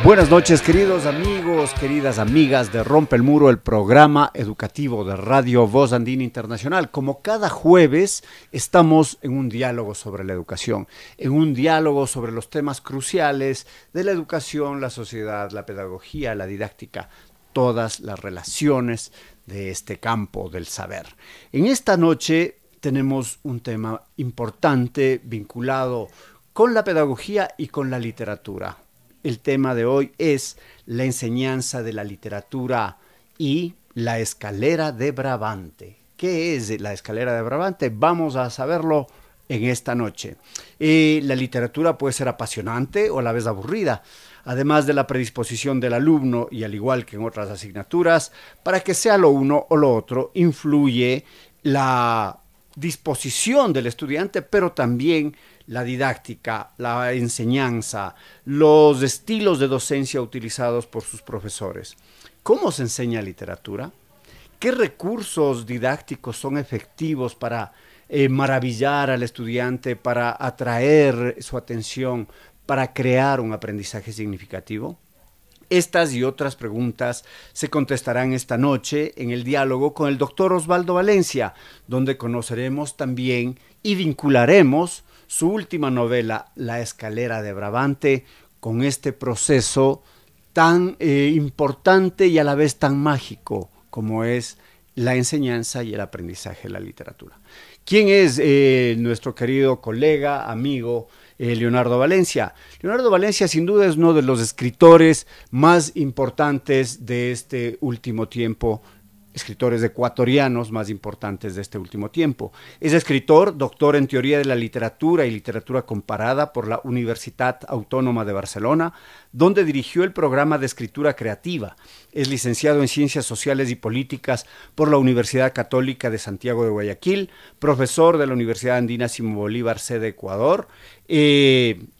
Buenas noches, queridos amigos, queridas amigas de Rompe el Muro, el programa educativo de Radio Voz Andina Internacional. Como cada jueves, estamos en un diálogo sobre la educación, en un diálogo sobre los temas cruciales de la educación, la sociedad, la pedagogía, la didáctica, todas las relaciones de este campo del saber. En esta noche tenemos un tema importante vinculado con la pedagogía y con la literatura. El tema de hoy es la enseñanza de la literatura y la escalera de Brabante. ¿Qué es la escalera de Brabante? Vamos a saberlo en esta noche. La literatura puede ser apasionante o a la vez aburrida, además de la predisposición del alumno y al igual que en otras asignaturas, para que sea lo uno o lo otro, influye la disposición del estudiante, pero también la didáctica, la enseñanza, los estilos de docencia utilizados por sus profesores. ¿Cómo se enseña literatura? ¿Qué recursos didácticos son efectivos para maravillar al estudiante, para atraer su atención, para crear un aprendizaje significativo? Estas y otras preguntas se contestarán esta noche en el diálogo con el doctor Osvaldo Valencia, donde conoceremos también y vincularemos su última novela, La escalera de Brabante, con este proceso tan importante y a la vez tan mágico como es la enseñanza y el aprendizaje de la literatura. ¿Quién es nuestro querido colega, amigo, Leonardo Valencia? Leonardo Valencia sin duda es uno de los escritores más importantes de este último tiempo, escritores ecuatorianos más importantes de este último tiempo. Es escritor, doctor en Teoría de la Literatura y Literatura Comparada por la Universitat Autónoma de Barcelona, donde dirigió el programa de escritura creativa. Es licenciado en Ciencias Sociales y Políticas por la Universidad Católica de Santiago de Guayaquil, profesor de la Universidad Andina Simón Bolívar, sede Ecuador.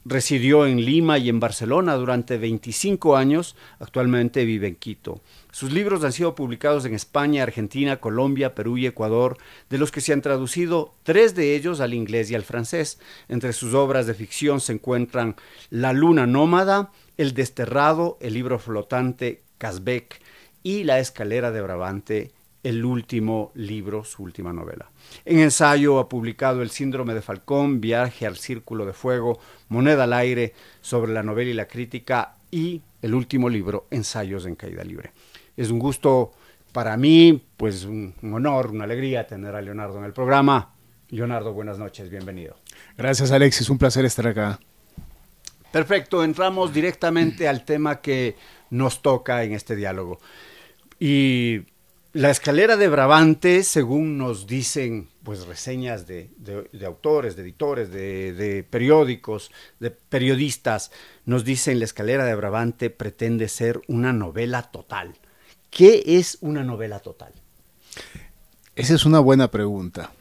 Residió en Lima y en Barcelona durante 25 años, actualmente vive en Quito. Sus libros han sido publicados en España, Argentina, Colombia, Perú y Ecuador, de los que se han traducido 3 de ellos al inglés y al francés. Entre sus obras de ficción se encuentran La luna nómada, El desterrado, El libro flotante, Casbec y La escalera de Brabante, el último libro, su última novela. En ensayo ha publicado El síndrome de Falcón, Viaje al círculo de fuego, Moneda al aire, Sobre la novela y la crítica y el último libro, Ensayos en caída libre. Es un gusto para mí, pues un honor, una alegría tener a Leonardo en el programa. Leonardo, buenas noches, bienvenido. Gracias, Alexis, un placer estar acá. Perfecto, entramos directamente al tema que nos toca en este diálogo. Y la escalera de Brabante, según nos dicen pues reseñas de autores, de editores, de periódicos, de periodistas, nos dicen la escalera de Brabante pretende ser una novela total. ¿Qué es una novela total? Esa es una buena pregunta.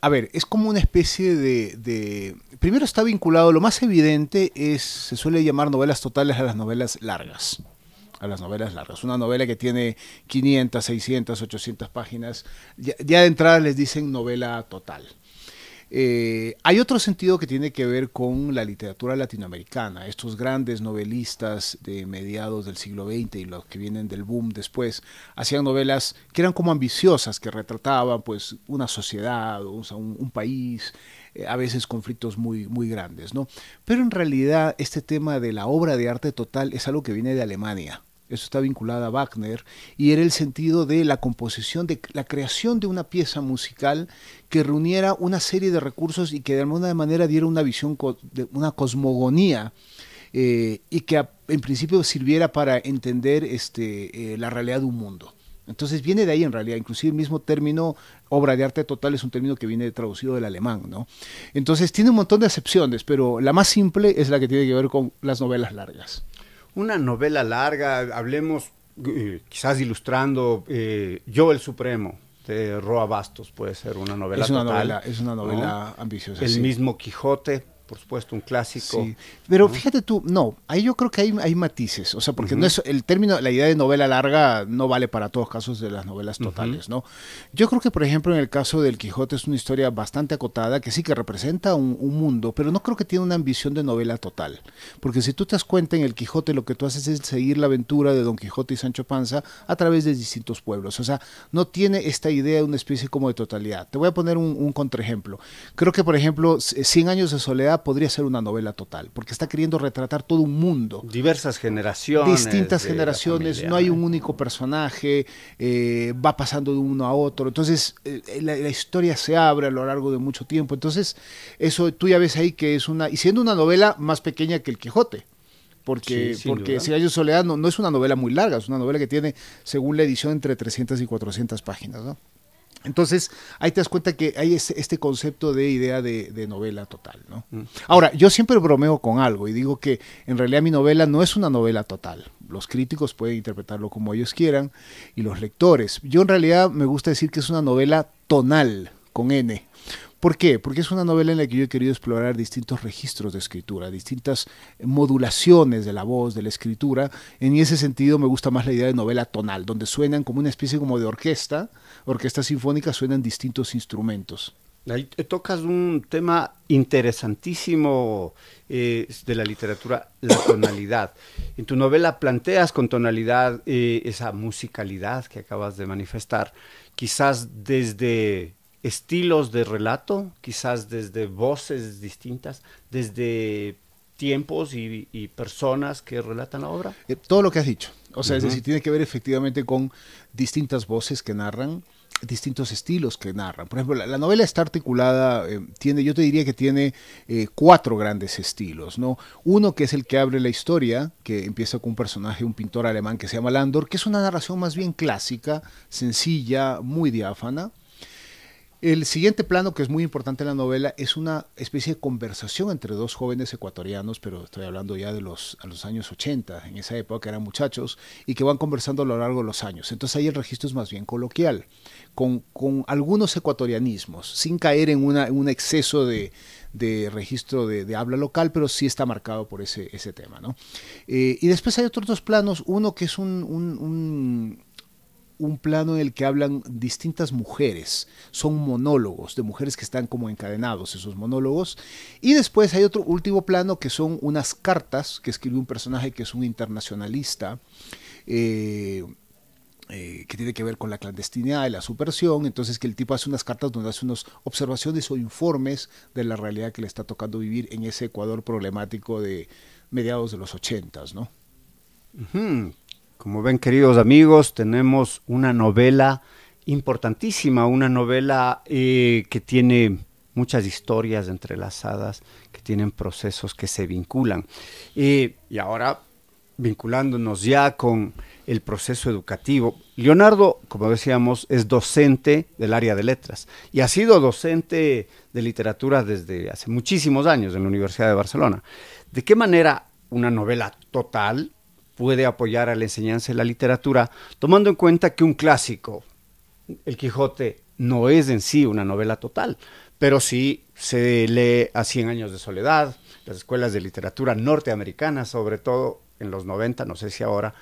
A ver, es como una especie de... Primero está vinculado, lo más evidente es, se suele llamar novelas totales a las novelas largas. A las novelas largas. Una novela que tiene 500, 600, 800 páginas, ya de entrada les dicen novela total. Hay otro sentido que tiene que ver con la literatura latinoamericana. Estos grandes novelistas de mediados del siglo XX y los que vienen del boom después, hacían novelas que eran como ambiciosas, que retrataban pues una sociedad, o sea, un país, a veces conflictos muy, muy grandes, ¿no? Pero en realidad este tema de la obra de arte total es algo que viene de Alemania. Eso está vinculado a Wagner y era el sentido de la composición, de la creación de una pieza musical que reuniera una serie de recursos y que de alguna manera diera una visión, una cosmogonía y que en principio sirviera para entender la realidad de un mundo. Entonces viene de ahí en realidad, inclusive el mismo término obra de arte total es un término que viene traducido del alemán, ¿no? Entonces tiene un montón de acepciones, pero la más simple es la que tiene que ver con las novelas largas. Una novela larga, hablemos quizás ilustrando Yo el Supremo, de Roa Bastos, puede ser una novela total. Es una novela ¿no? ambiciosa. El sí. mismo Quijote por supuesto, un clásico. Sí, pero ¿no? fíjate tú, no, ahí yo creo que hay matices, o sea, porque no es el término, la idea de novela larga no vale para todos casos de las novelas totales, ¿no? Yo creo que, por ejemplo, en el caso del Quijote es una historia bastante acotada, que sí que representa un mundo, pero no creo que tiene una ambición de novela total, porque si tú te das cuenta en el Quijote lo que tú haces es seguir la aventura de Don Quijote y Sancho Panza a través de distintos pueblos, o sea, no tiene esta idea de una especie como de totalidad. Te voy a poner un contraejemplo. Creo que, por ejemplo, Cien años de soledad podría ser una novela total, porque está queriendo retratar todo un mundo. Diversas generaciones. Distintas generaciones, familia, no hay un único personaje, va pasando de uno a otro, entonces la historia se abre a lo largo de mucho tiempo, entonces eso tú ya ves ahí que es una, y siendo una novela más pequeña que el Quijote, porque Cien años de soledad no es una novela muy larga, es una novela que tiene, según la edición, entre 300 y 400 páginas, ¿no? Entonces, ahí te das cuenta que hay este concepto de idea de novela total, ¿no? Ahora, yo siempre bromeo con algo y digo que en realidad mi novela no es una novela total. Los críticos pueden interpretarlo como ellos quieran y los lectores. Yo en realidad me gusta decir que es una novela tonal, con N. ¿Por qué? Porque es una novela en la que yo he querido explorar distintos registros de escritura, distintas modulaciones de la voz, de la escritura. En ese sentido me gusta más la idea de novela tonal, donde suenan como una especie como de orquesta sinfónica, suenan distintos instrumentos. Ahí tocas un tema interesantísimo de la literatura, la tonalidad. En tu novela planteas con tonalidad esa musicalidad que acabas de manifestar, quizás desde estilos de relato, quizás desde voces distintas, desde tiempos y personas que relatan la obra. Todo lo que has dicho, o sea, es decir, tiene que ver efectivamente con distintas voces que narran, distintos estilos que narran. Por ejemplo, la novela está articulada, yo te diría que tiene 4 grandes estilos, ¿no? Uno que es el que abre la historia, que empieza con un personaje, un pintor alemán que se llama Landor, que es una narración más bien clásica, sencilla, muy diáfana. El siguiente plano, que es muy importante en la novela, es una especie de conversación entre dos jóvenes ecuatorianos, pero estoy hablando ya de los años 80, en esa época eran muchachos, y que van conversando a lo largo de los años. Entonces ahí el registro es más bien coloquial, con algunos ecuatorianismos, sin caer en un exceso de registro de habla local, pero sí está marcado por ese tema, ¿no? Y después hay otros 2 planos, uno que es un plano en el que hablan distintas mujeres, son monólogos de mujeres que están como encadenados esos monólogos, y después hay otro último plano que son unas cartas que escribe un personaje que es un internacionalista, que tiene que ver con la clandestinidad y la subversión, entonces que el tipo hace unas cartas donde hace unas observaciones o informes de la realidad que le está tocando vivir en ese Ecuador problemático de mediados de los 80s, ¿no? Como ven, queridos amigos, tenemos una novela importantísima, una novela que tiene muchas historias entrelazadas, que tienen procesos que se vinculan. Y ahora, vinculándonos ya con el proceso educativo, Leonardo, como decíamos, es docente del área de letras y ha sido docente de literatura desde hace muchísimos años en la Universidad de Barcelona. ¿De qué manera una novela total puede apoyar a la enseñanza de la literatura, tomando en cuenta que un clásico, El Quijote, no es en sí una novela total, pero sí se lee a 100 años de soledad, las escuelas de literatura norteamericanas, sobre todo en los 90, no sé si ahora,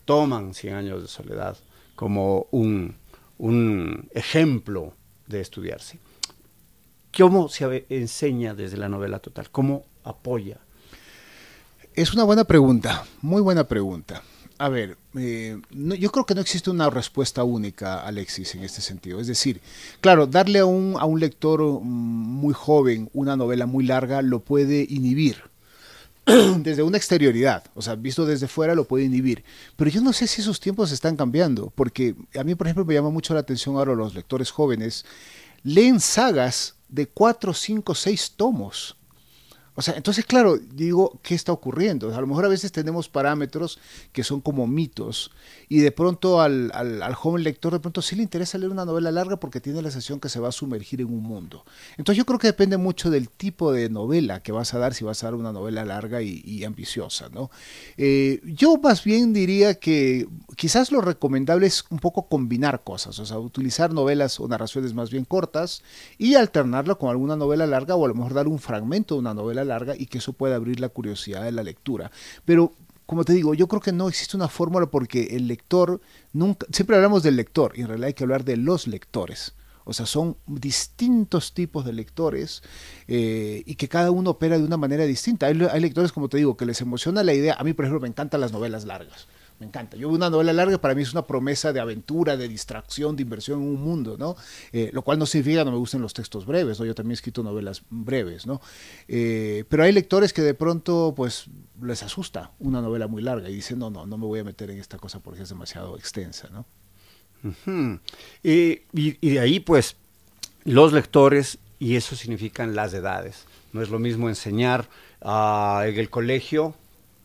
toman 100 años de soledad como un ejemplo de estudiarse. ¿Cómo se enseña desde la novela total? ¿Cómo apoya? Es una buena pregunta, muy buena pregunta. A ver, yo creo que no existe una respuesta única, Alexis, en este sentido. Es decir, claro, darle a un lector muy joven una novela muy larga lo puede inhibir desde una exterioridad, o sea, visto desde fuera lo puede inhibir. Pero yo no sé si esos tiempos están cambiando, porque a mí, por ejemplo, me llama mucho la atención ahora los lectores jóvenes, leen sagas de 4, 5, 6 tomos. O sea, entonces, claro, digo, ¿qué está ocurriendo? A lo mejor a veces tenemos parámetros que son como mitos y de pronto al joven lector de pronto sí le interesa leer una novela larga porque tiene la sensación que se va a sumergir en un mundo. Entonces yo creo que depende mucho del tipo de novela que vas a dar, si vas a dar una novela larga y ambiciosa, ¿no? Yo más bien diría que quizás lo recomendable es un poco combinar cosas, o sea, utilizar novelas o narraciones más bien cortas y alternarla con alguna novela larga o a lo mejor dar un fragmento de una novela larga y que eso pueda abrir la curiosidad de la lectura. Pero, como te digo, yo creo que no existe una fórmula porque el lector, nunca, siempre hablamos del lector y en realidad hay que hablar de los lectores. O sea, son distintos tipos de lectores y que cada uno opera de una manera distinta. Hay lectores, como te digo, que les emociona la idea. A mí, por ejemplo, me encantan las novelas largas. Me encanta. Yo una novela larga para mí es una promesa de aventura, de distracción, de inversión en un mundo, ¿no? Lo cual no significa que no me gusten los textos breves, ¿no? Yo también he escrito novelas breves, ¿no? Pero hay lectores que de pronto, pues, les asusta una novela muy larga y dicen, no me voy a meter en esta cosa porque es demasiado extensa, ¿no? Uh-huh. Y de ahí, pues, los lectores, y eso significan las edades. No es lo mismo enseñar en el colegio,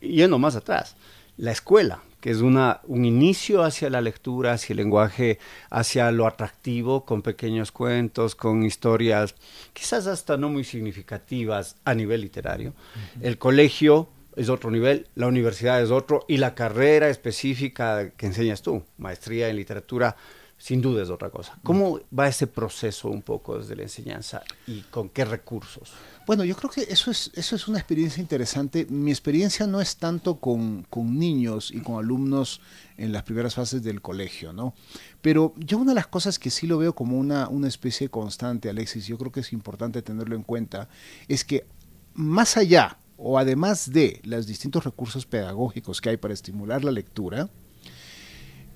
yendo más atrás, la escuela, que es un inicio hacia la lectura, hacia el lenguaje, hacia lo atractivo, con pequeños cuentos, con historias quizás hasta no muy significativas a nivel literario. Uh-huh. El colegio es otro nivel, la universidad es otro, y la carrera específica que enseñas tú, maestría en literatura, sin duda es otra cosa. ¿Cómo va ese proceso un poco desde la enseñanza y con qué recursos? Bueno, yo creo que eso es una experiencia interesante. Mi experiencia no es tanto con niños y con alumnos en las primeras fases del colegio, ¿no? Pero yo una de las cosas que sí lo veo como una especie constante, Alexis, yo creo que es importante tenerlo en cuenta, es que más allá o además de los distintos recursos pedagógicos que hay para estimular la lectura,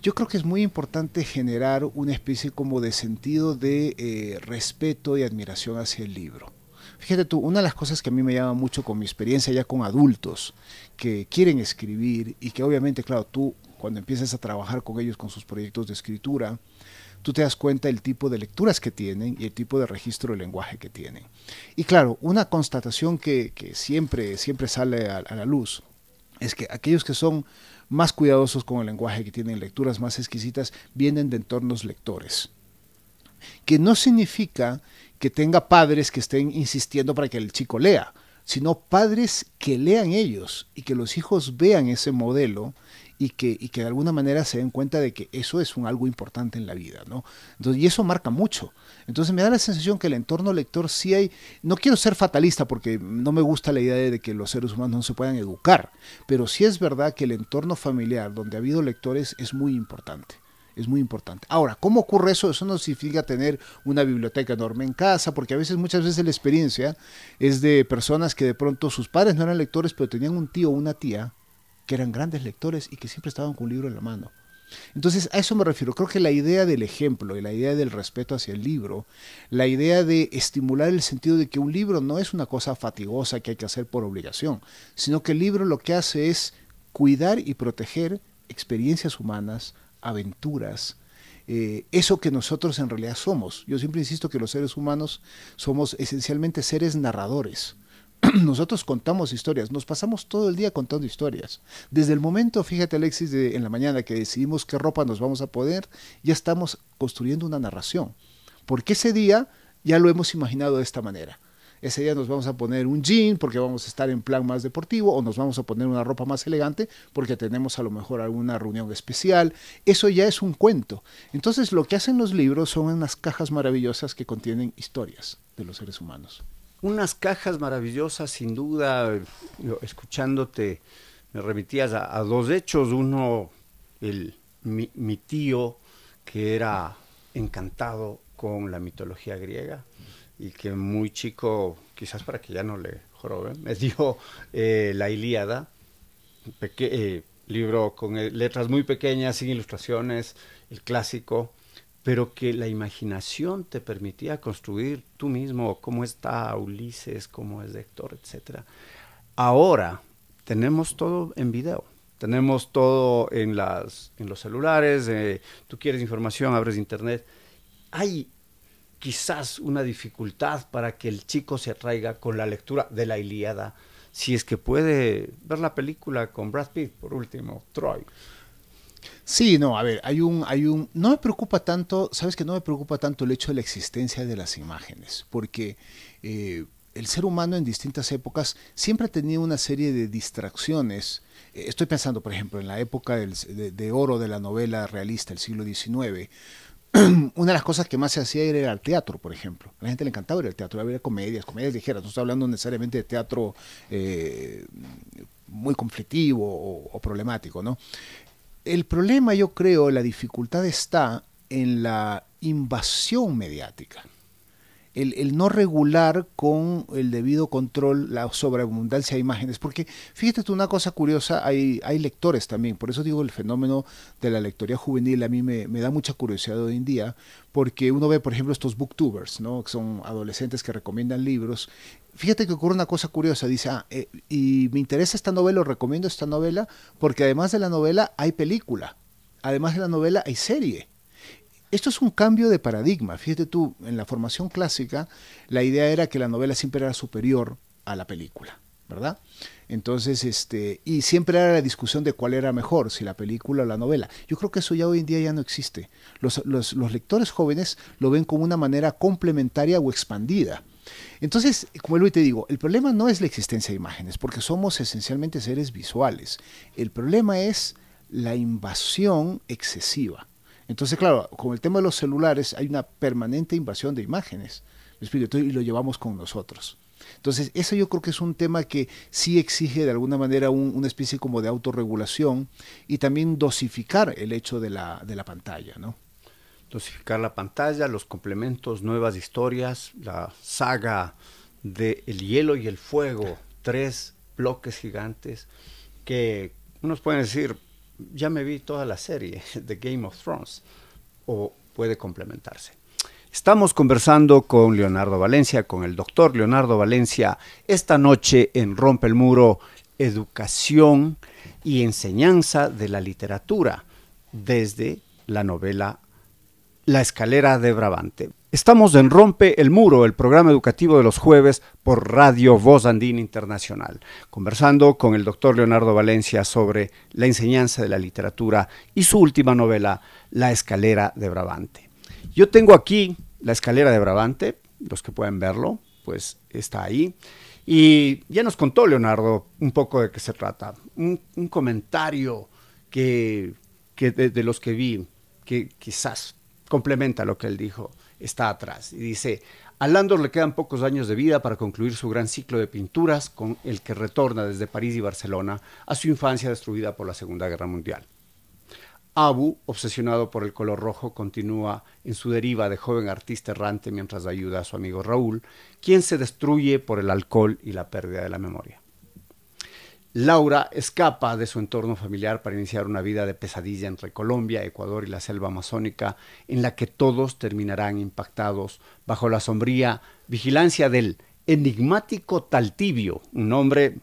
yo creo que es muy importante generar una especie como de sentido de respeto y admiración hacia el libro. Fíjate tú, una de las cosas que a mí me llama mucho con mi experiencia ya con adultos que quieren escribir y que obviamente, claro, tú cuando empiezas a trabajar con ellos con sus proyectos de escritura, tú te das cuenta del tipo de lecturas que tienen y el tipo de registro del lenguaje que tienen. Y claro, una constatación que siempre sale a la luz es que aquellos que son más cuidadosos con el lenguaje, que tienen lecturas más exquisitas, vienen de entornos lectores. Que no significa que tenga padres que estén insistiendo para que el chico lea, sino padres que lean ellos y que los hijos vean ese modelo y que de alguna manera se den cuenta de que eso es algo importante en la vida, ¿no? Entonces, y eso marca mucho. Entonces me da la sensación que el entorno lector sí hay, no quiero ser fatalista porque no me gusta la idea de que los seres humanos no se puedan educar, pero sí es verdad que el entorno familiar donde ha habido lectores es muy importante. Es muy importante. Ahora, ¿cómo ocurre eso? Eso no significa tener una biblioteca enorme en casa, porque muchas veces la experiencia es de personas que de pronto sus padres no eran lectores, pero tenían un tío o una tía que eran grandes lectores y que siempre estaban con un libro en la mano. Entonces, a eso me refiero. Creo que la idea del ejemplo y la idea del respeto hacia el libro, la idea de estimular el sentido de que un libro no es una cosa fatigosa que hay que hacer por obligación, sino que el libro lo que hace es cuidar y proteger experiencias humanas, aventuras, eso que nosotros en realidad somos. Yo siempre insisto que los seres humanos somos esencialmente seres narradores. Nosotros contamos historias, nos pasamos todo el día contando historias. Desde el momento, fíjate Alexis, en la mañana que decidimos qué ropa nos vamos a poner, ya estamos construyendo una narración. Porque ese día ya lo hemos imaginado de esta manera. Ese día nos vamos a poner un jean porque vamos a estar en plan más deportivo, o nos vamos a poner una ropa más elegante porque tenemos a lo mejor alguna reunión especial. Eso ya es un cuento. Entonces lo que hacen los libros son unas cajas maravillosas que contienen historias de los seres humanos. Unas cajas maravillosas, sin duda. Escuchándote me remitías a dos hechos. Uno, mi tío, que era encantado con la mitología griega y que muy chico, quizás para que ya no le jorobe, me dio la Ilíada, libro con letras muy pequeñas, sin ilustraciones, el clásico, pero que la imaginación te permitía construir tú mismo cómo está Ulises, cómo es Héctor, etc. Ahora tenemos todo en video, tenemos todo en los celulares, tú quieres información, abres internet. Hay quizás una dificultad para que el chico se atraiga con la lectura de la Ilíada, si es que puede ver la película con Brad Pitt, por último, Troy. Sí, no, a ver, no me preocupa tanto, sabes que no me preocupa tanto el hecho de la existencia de las imágenes, porque el ser humano en distintas épocas siempre ha tenido una serie de distracciones. Estoy pensando, por ejemplo, en la época de oro de la novela realista, el siglo XIX, una de las cosas que más se hacía era ir al teatro, por ejemplo. A la gente le encantaba ir al teatro, había comedias ligeras, no estoy hablando necesariamente de teatro muy conflictivo o problemático, ¿no? El problema, yo creo, la dificultad está en la invasión mediática. El no regular con el debido control la sobreabundancia de imágenes, porque fíjate tú una cosa curiosa, hay lectores también, por eso digo el fenómeno de la lectoría juvenil a mí me da mucha curiosidad hoy en día, porque uno ve por ejemplo estos booktubers, ¿no? Que son adolescentes que recomiendan libros. Fíjate que ocurre una cosa curiosa, dice, y me interesa esta novela, o recomiendo esta novela, porque además de la novela hay película, además de la novela hay serie. Esto es un cambio de paradigma. Fíjate tú, en la formación clásica, la idea era que la novela siempre era superior a la película, ¿verdad? Entonces, y siempre era la discusión de cuál era mejor, si la película o la novela. Yo creo que eso ya hoy en día ya no existe. Los lectores jóvenes lo ven como una manera complementaria o expandida. Entonces, como Luis te digo, el problema no es la existencia de imágenes, porque somos esencialmente seres visuales. El problema es la invasión excesiva. Entonces, claro, con el tema de los celulares hay una permanente invasión de imágenes, y lo llevamos con nosotros. Entonces, eso yo creo que es un tema que sí exige de alguna manera una especie como de autorregulación y también dosificar el hecho de la pantalla, ¿no? Dosificar la pantalla, los complementos, nuevas historias, la saga de El hielo y el fuego, 3 bloques gigantes que unos pueden decir, ya me vi toda la serie de Game of Thrones, o puede complementarse. Estamos conversando con Leonardo Valencia, con el doctor Leonardo Valencia, esta noche en Rompe el Muro, educación y enseñanza de la literatura, desde la novela La escalera de Brabante. Estamos en Rompe el Muro, el programa educativo de los jueves por Radio Voz Andina Internacional, conversando con el doctor Leonardo Valencia sobre la enseñanza de la literatura y su última novela, La escalera de Brabante. Yo tengo aquí La escalera de Brabante, los que pueden verlo, pues está ahí. Y ya nos contó Leonardo un poco de qué se trata. Un comentario que de los que vi, que quizás complementa lo que él dijo, está atrás. Y dice, a Landor le quedan pocos años de vida para concluir su gran ciclo de pinturas con el que retorna desde París y Barcelona a su infancia destruida por la Segunda Guerra Mundial. Abu, obsesionado por el color rojo, continúa en su deriva de joven artista errante mientras ayuda a su amigo Raúl, quien se destruye por el alcohol y la pérdida de la memoria. Laura escapa de su entorno familiar para iniciar una vida de pesadilla entre Colombia, Ecuador y la selva amazónica, en la que todos terminarán impactados bajo la sombría vigilancia del enigmático Taltibio, un nombre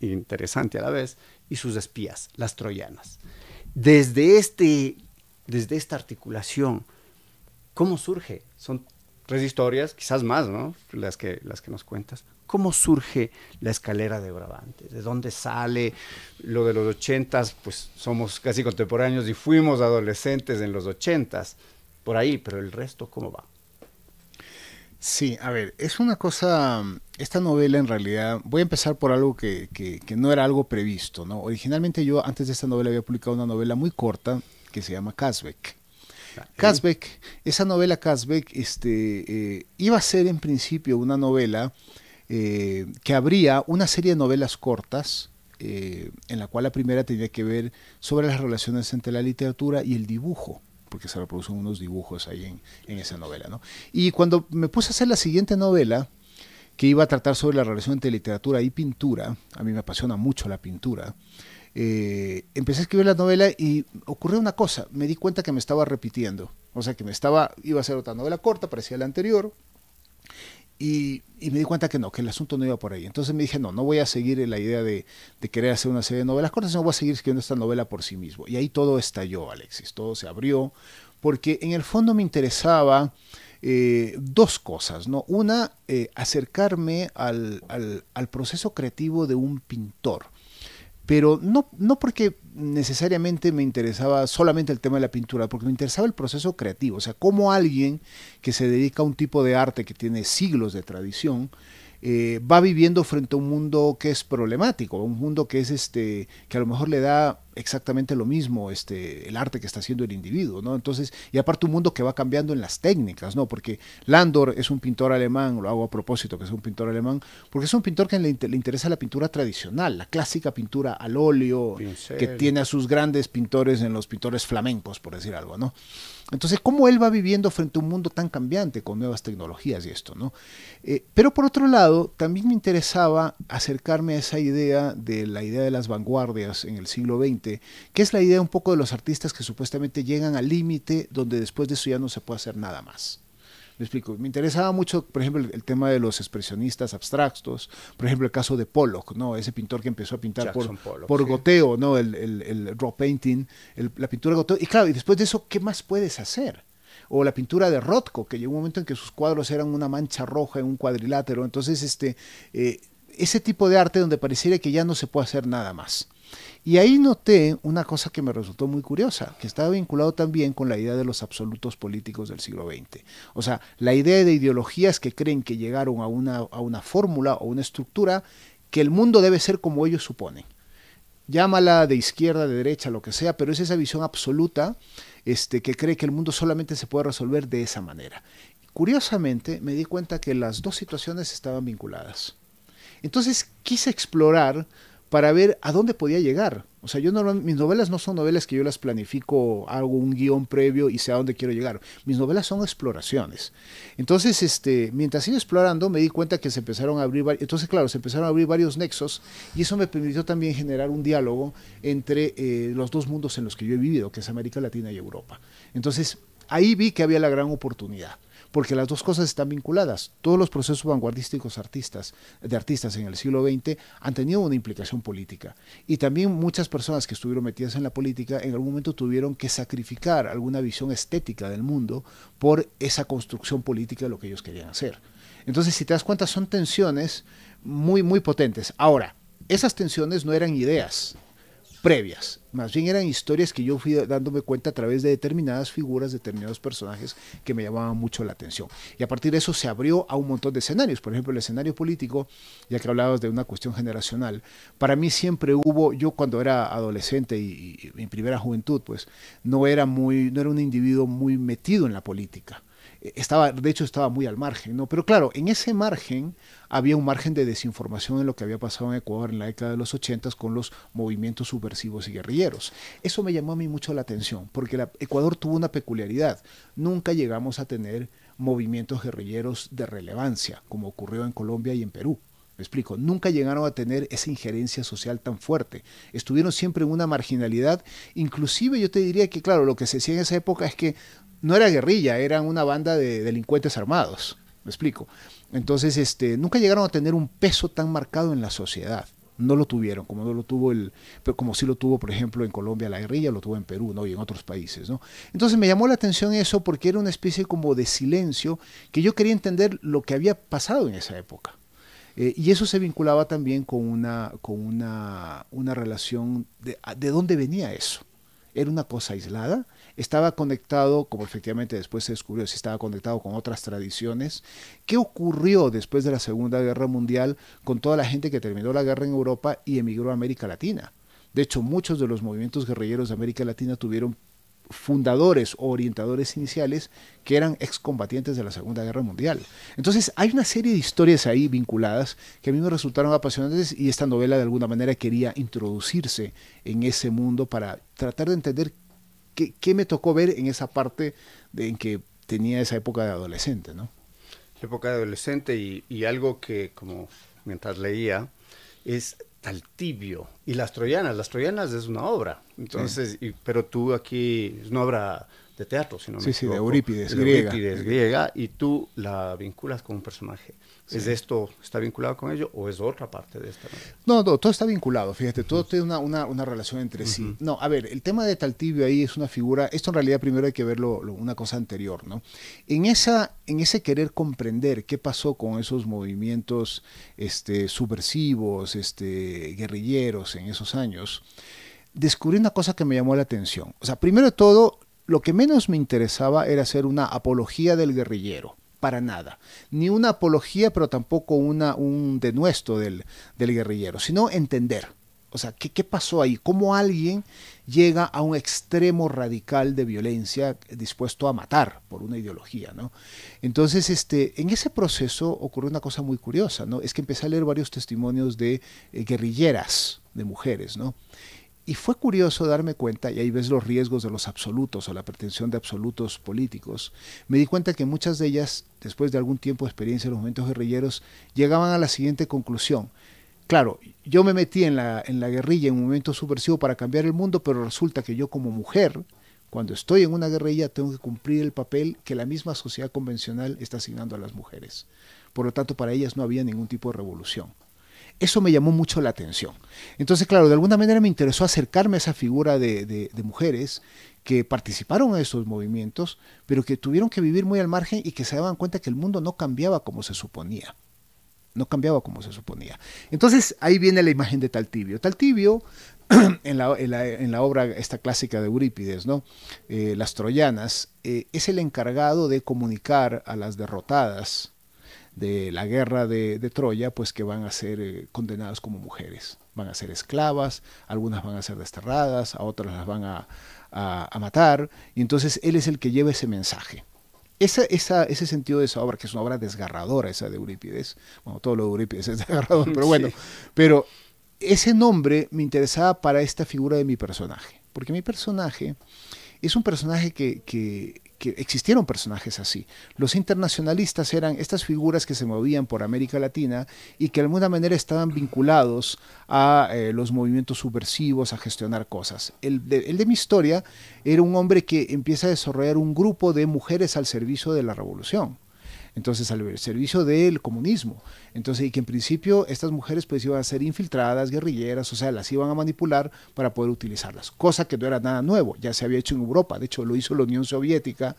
interesante a la vez, y sus espías, las troyanas. Desde esta articulación, ¿cómo surge? Son 3 historias, quizás más, ¿no? Las que nos cuentas. ¿Cómo surge La escalera de Brabante? ¿De dónde sale? Lo de los 80s, pues somos casi contemporáneos y fuimos adolescentes en los 80s, por ahí, pero el resto, ¿cómo va? Sí, a ver, es una cosa, esta novela en realidad, voy a empezar por algo que no era algo previsto, ¿no? Originalmente yo antes de esta novela había publicado una novela muy corta que se llama Kazbek. Kazbek, esa novela Kazbek iba a ser en principio una novela que abría una serie de novelas cortas, en la cual la primera tenía que ver sobre las relaciones entre la literatura y el dibujo, porque se reproducen unos dibujos ahí en esa novela, ¿no? Y cuando me puse a hacer la siguiente novela, que iba a tratar sobre la relación entre literatura y pintura, a mí me apasiona mucho la pintura, empecé a escribir la novela y ocurrió una cosa, me di cuenta que me estaba repitiendo, o sea que iba a ser otra novela corta, parecía la anterior, y me di cuenta que no, que el asunto no iba por ahí. Entonces me dije, no voy a seguir la idea de querer hacer una serie de novelas cortas, sino voy a seguir escribiendo esta novela por sí mismo. Y ahí todo estalló, Alexis, todo se abrió, porque en el fondo me interesaba 2 cosas, ¿no? Una, acercarme al proceso creativo de un pintor. Pero no porque necesariamente me interesaba solamente el tema de la pintura, porque me interesaba el proceso creativo, o sea, cómo alguien que se dedica a un tipo de arte que tiene siglos de tradición, va viviendo frente a un mundo que es problemático, un mundo que es que a lo mejor le da exactamente lo mismo el arte que está haciendo el individuo, ¿no? Entonces, y aparte un mundo que va cambiando en las técnicas, ¿no? Porque Landor es un pintor alemán, lo hago a propósito que es un pintor alemán, porque es un pintor que le interesa la pintura tradicional, la clásica pintura al óleo, Pincel. que tiene a sus grandes pintores en los pintores flamencos, por decir algo, ¿no? Entonces, ¿cómo él va viviendo frente a un mundo tan cambiante con nuevas tecnologías y esto, ¿no? Pero por otro lado, también me interesaba acercarme a esa idea de la idea de las vanguardias en el siglo XX, que es la idea un poco de los artistas que supuestamente llegan al límite donde después de eso ya no se puede hacer nada más. Me explico. Me interesaba mucho, por ejemplo, el tema de los expresionistas abstractos, por ejemplo, el caso de Pollock, ¿no? Ese pintor que empezó a pintar por goteo, ¿no? El raw painting, la pintura goteo. Y claro, y después de eso, ¿qué más puedes hacer? O la pintura de Rothko, que llegó un momento en que sus cuadros eran una mancha roja en un cuadrilátero. Entonces, ese tipo de arte donde pareciera que ya no se puede hacer nada más. Y ahí noté una cosa que me resultó muy curiosa, que estaba vinculado también con la idea de los absolutos políticos del siglo XX. O sea, la idea de ideologías que creen que llegaron a una fórmula o una estructura que el mundo debe ser como ellos suponen. Llámala de izquierda, de derecha, lo que sea, pero es esa visión absoluta que cree que el mundo solamente se puede resolver de esa manera. Curiosamente, me di cuenta que las dos situaciones estaban vinculadas. Entonces quise explorar para ver a dónde podía llegar. O sea, mis novelas no son novelas que yo las planifico, hago un guión previo y sé a dónde quiero llegar. Mis novelas son exploraciones. Entonces, mientras iba explorando, me di cuenta que se empezaron a abrir, se empezaron a abrir varios nexos y eso me permitió también generar un diálogo entre los dos mundos en los que yo he vivido, que es América Latina y Europa. Entonces, ahí vi que había la gran oportunidad, porque las dos cosas están vinculadas. Todos los procesos vanguardísticos de artistas en el siglo XX han tenido una implicación política. Y también muchas personas que estuvieron metidas en la política en algún momento tuvieron que sacrificar alguna visión estética del mundo por esa construcción política de lo que ellos querían hacer. Entonces, si te das cuenta, son tensiones muy, muy potentes. Ahora, esas tensiones no eran ideas previas, más bien eran historias que yo fui dándome cuenta a través de determinadas figuras, determinados personajes que me llamaban mucho la atención. Y a partir de eso se abrió a un montón de escenarios. Por ejemplo, el escenario político, ya que hablabas de una cuestión generacional, para mí siempre hubo, yo cuando era adolescente y en primera juventud, pues no era un individuo muy metido en la política. De hecho estaba muy al margen, ¿no? Pero claro, en ese margen había un margen de desinformación en lo que había pasado en Ecuador en la década de los 80 con los movimientos subversivos y guerrilleros. Eso me llamó a mí mucho la atención, porque Ecuador tuvo una peculiaridad. Nunca llegamos a tener movimientos guerrilleros de relevancia, como ocurrió en Colombia y en Perú. Me explico, nunca llegaron a tener esa injerencia social tan fuerte. Estuvieron siempre en una marginalidad. Inclusive yo te diría que, claro, lo que se decía en esa época es que no era guerrilla, eran una banda de delincuentes armados. Me explico. Entonces, nunca llegaron a tener un peso tan marcado en la sociedad. No lo tuvieron, como no lo tuvo como sí lo tuvo, por ejemplo, en Colombia la guerrilla, lo tuvo en Perú, ¿no? Y en otros países, ¿no? Entonces me llamó la atención eso porque era una especie como de silencio que yo quería entender lo que había pasado en esa época. Y eso se vinculaba también con una relación de dónde venía eso. ¿Era una cosa aislada? ¿Estaba conectado, como efectivamente después se descubrió, si estaba conectado con otras tradiciones? ¿Qué ocurrió después de la Segunda Guerra Mundial con toda la gente que terminó la guerra en Europa y emigró a América Latina? De hecho, muchos de los movimientos guerrilleros de América Latina tuvieron fundadores o orientadores iniciales que eran excombatientes de la Segunda Guerra Mundial. Entonces hay una serie de historias ahí vinculadas que a mí me resultaron apasionantes y esta novela de alguna manera quería introducirse en ese mundo para tratar de entender qué me tocó ver en esa parte en que tenía esa época de adolescente, ¿no? Época de adolescente y algo que, como mientras leía, es Taltibio y Las Troyanas es una obra, entonces, sí. Pero tú aquí es una obra de teatro, si no me equivoco. De Eurípides, griega. Eurípides, griega, y tú la vinculas con un personaje. Sí. ¿Es esto, está vinculado con ello o es otra parte de esta novela? No, todo está vinculado, fíjate, todo tiene una relación entre sí. No, a ver, el tema de Taltibio ahí es una figura, esto en realidad primero hay que verlo una cosa anterior, ¿no? En ese querer comprender qué pasó con esos movimientos subversivos, guerrilleros en esos años, descubrí una cosa que me llamó la atención. O sea, primero de todo, lo que menos me interesaba era hacer una apología del guerrillero, para nada. Ni una apología, pero tampoco un denuesto del guerrillero, sino entender. O sea, ¿qué pasó ahí? ¿Cómo alguien llega a un extremo radical de violencia dispuesto a matar por una ideología, ¿no? Entonces, en ese proceso ocurrió una cosa muy curiosa, ¿no? Es que empecé a leer varios testimonios de guerrilleras, de mujeres, ¿no? Y fue curioso darme cuenta, y ahí ves los riesgos de los absolutos o la pretensión de absolutos políticos, me di cuenta que muchas de ellas, después de algún tiempo de experiencia en los movimientos guerrilleros, llegaban a la siguiente conclusión. Claro, yo me metí en la guerrilla en un momento subversivo para cambiar el mundo, pero resulta que yo como mujer, cuando estoy en una guerrilla, tengo que cumplir el papel que la misma sociedad convencional está asignando a las mujeres. Por lo tanto, para ellas no había ningún tipo de revolución. Eso me llamó mucho la atención. Entonces, claro, de alguna manera me interesó acercarme a esa figura de mujeres que participaron en esos movimientos, pero que tuvieron que vivir muy al margen y que se daban cuenta que el mundo no cambiaba como se suponía. No cambiaba como se suponía. Entonces, ahí viene la imagen de Taltibio. Taltibio, en la obra esta clásica de Eurípides, ¿no? Las Troyanas, es el encargado de comunicar a las derrotadas de la guerra de Troya, pues que van a ser condenadas como mujeres. Van a ser esclavas, algunas van a ser desterradas, a otras las van a matar, y entonces él es el que lleva ese mensaje. Ese sentido de esa obra, que es una obra desgarradora, esa de Eurípides, bueno, todo lo de Eurípides es desgarrador, pero bueno, sí. Pero ese nombre me interesaba para esta figura de mi personaje, porque mi personaje es un personaje que existieron personajes así. Los internacionalistas eran estas figuras que se movían por América Latina y que de alguna manera estaban vinculados a los movimientos subversivos, a gestionar cosas. El de mi historia era un hombre que empieza a desarrollar un grupo de mujeres al servicio de la revolución. Entonces, al servicio del comunismo. Entonces, y que en principio estas mujeres pues iban a ser infiltradas, guerrilleras, o sea, las iban a manipular para poder utilizarlas. Cosa que no era nada nuevo, ya se había hecho en Europa. De hecho, lo hizo la Unión Soviética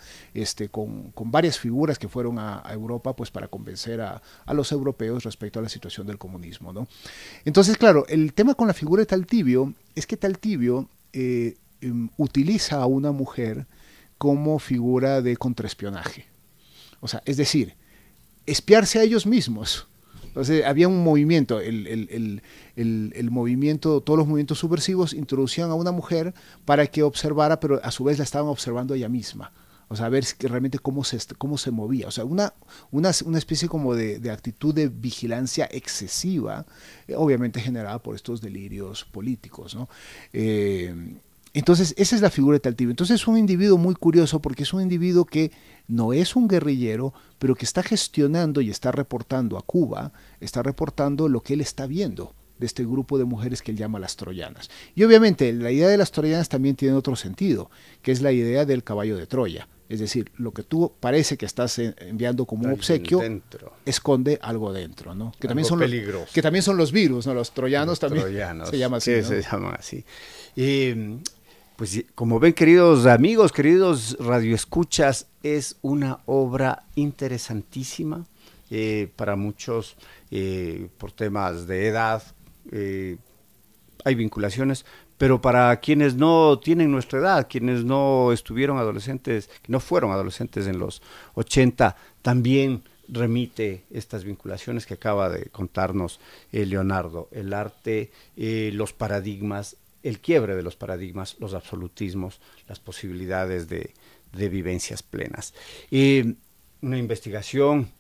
con varias figuras que fueron a Europa pues para convencer a los europeos respecto a la situación del comunismo, ¿no? Entonces, claro, el tema con la figura de Taltibio es que Taltibio utiliza a una mujer como figura de contraespionaje. O sea, es decir, espiarse a ellos mismos. Entonces, había un movimiento, el movimiento, todos los movimientos subversivos introducían a una mujer para que observara, pero a su vez la estaban observando ella misma. O sea, a ver realmente cómo se movía. O sea, una especie como de actitud de vigilancia excesiva, obviamente generada por estos delirios políticos, ¿no? Entonces, esa es la figura de Taltibio. Entonces, es un individuo muy curioso porque es un individuo que no es un guerrillero, pero que está gestionando y está reportando a Cuba, está reportando lo que él está viendo de este grupo de mujeres que él llama las troyanas. Y obviamente, la idea de las troyanas también tiene otro sentido, que es la idea del caballo de Troya. Es decir, lo que tú parece que estás enviando como un obsequio, dentro esconde algo dentro, ¿no? Que también son peligroso. Que también son los virus, ¿no? Los troyanos también se llama así, sí, ¿no? Se llaman así. Pues como ven, queridos amigos, queridos radioescuchas, es una obra interesantísima para muchos por temas de edad, hay vinculaciones, pero para quienes no tienen nuestra edad, quienes no estuvieron adolescentes, que no fueron adolescentes en los 80, también remite estas vinculaciones que acaba de contarnos Leonardo, el arte, los paradigmas, el quiebre de los paradigmas, los absolutismos, las posibilidades de vivencias plenas. Una investigación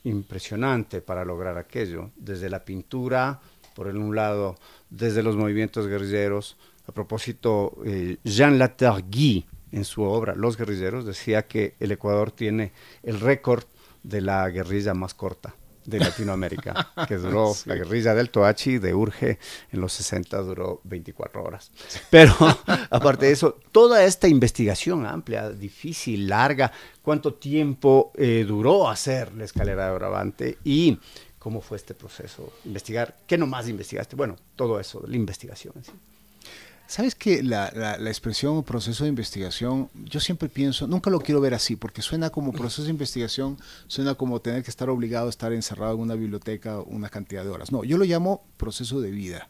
impresionante para lograr aquello, desde la pintura, por un lado, desde los movimientos guerrilleros. A propósito, Jean Latarguy, en su obra Los guerrilleros, decía que el Ecuador tiene el récord de la guerrilla más corta de Latinoamérica, que duró, sí. La guerrilla del Toachi de Urge en los 60 duró 24 horas. Pero aparte de eso, toda esta investigación amplia, difícil, larga, ¿cuánto tiempo duró hacer la escalera de Bravante? Y ¿cómo fue este proceso? Investigar, ¿qué nomás investigaste? Bueno, todo eso, la investigación. ¿Sí? ¿Sabes que la expresión proceso de investigación, yo siempre pienso, nunca lo quiero ver así, porque suena como proceso de investigación, suena como tener que estar obligado a estar encerrado en una biblioteca una cantidad de horas. No, yo lo llamo proceso de vida.